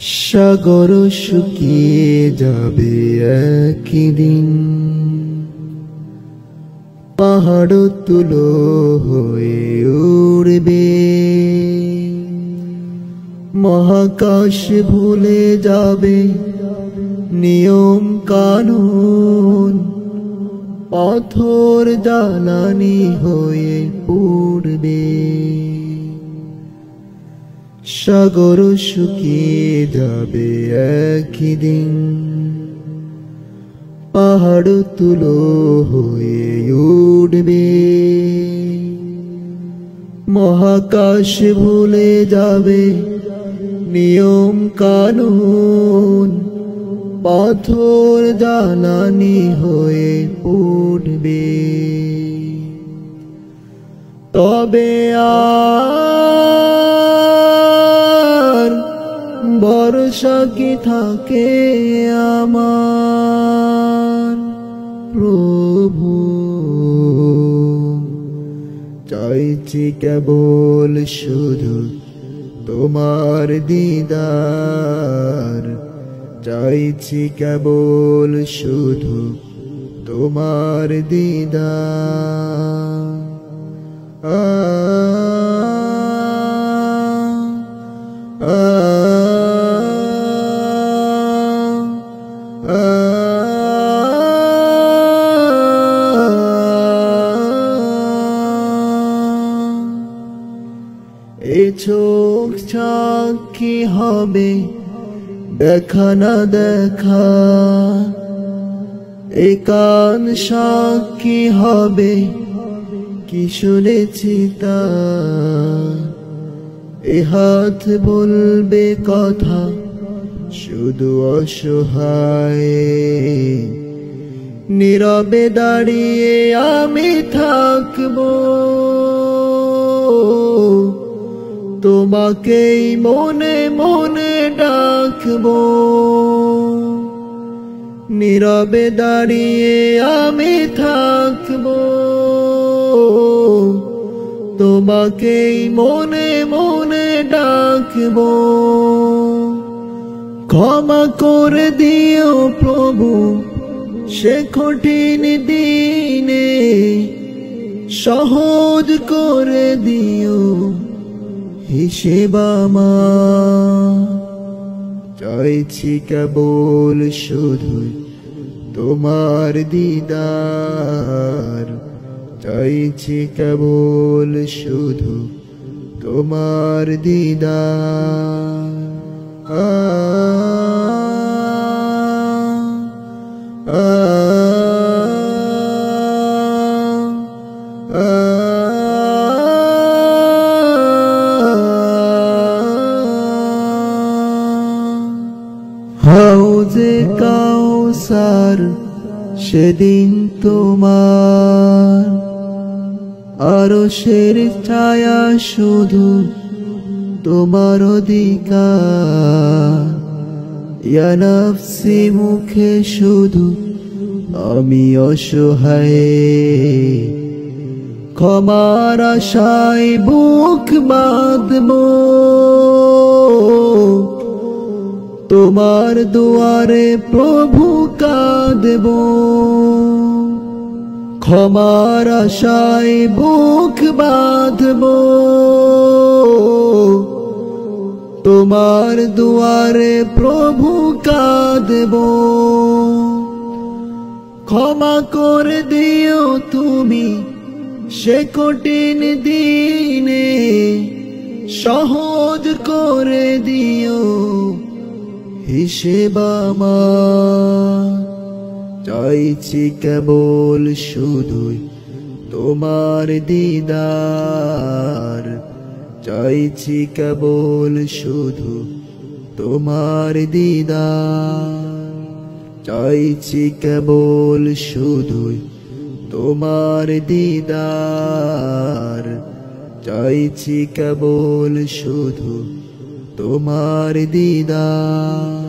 সাগর শুকিয়ে যাবে একদিন, পাহাড় তুলো হয়ে উড়বে, মহাকাশ ভুলে যাবে নিয়ম কানুন, পাথর জ্বালানি হয়ে পুড়বে। সাগর শুকিয়ে যাবে একদিন, পাহাড় তুলো হয়ে উড়বে, মহাকাশ ভুলে যাবে নিয়ম কানুন, পাথর জ্বালানি হয়ে পুড়বে। তবে আর ভরসা কি থাকে আমার প্রভু, চাইছি কেবল শুধু তোমার দিদার, চাইছি কেবল শুধু তোমার দিদার। এ চোখ সাক্ষী হবে দেখা না দেখা, এ কান সাক্ষী হবে কি শুনেছি তা, এ হাত বলবে কথা শুধু অসহায়, নীরবে দাঁড়িয়ে আমি থাকবো, তোমাকেই মনে মনে ডাকবো। নীরবে দাঁড়িয়ে আমি থাকবো, তোমাকেই মনে মনে ডাকবো। ক্ষমা করে দিও প্রভু সে কঠিন দিনে, সহজ করে দিও হিসেব আমার। চাইছি কেবল শুধু তোমার দিদার, চাইছি কেবল শুধু তোমার দিদার। হাউজে কাউসার সেদিন তোমার, আরশের ছায়া শুধু তোমার অধিকার। ইয়া নফসি মুখে শুধু আমি অসহায়, ক্ষমার আশায় বুক বাঁধবো, তোমার দুয়ারে প্রভু কাঁদবো। ক্ষমার আশায় বুক বাঁধবো, তোমার দুয়ারে প্রভু কাঁদবো। ক্ষমা করে দিও তুমি সে কঠিন দিনে, সহজ করে দিও হিসেব আমার। চাইছি কেবল শুধুই তোমার দিদার, চাইছি কেবল শুধু তোমার দিদার, চাইছি কেবল শুধুই তোমার দিদার, চাইছি কেবল শুধু তোমার দিদার।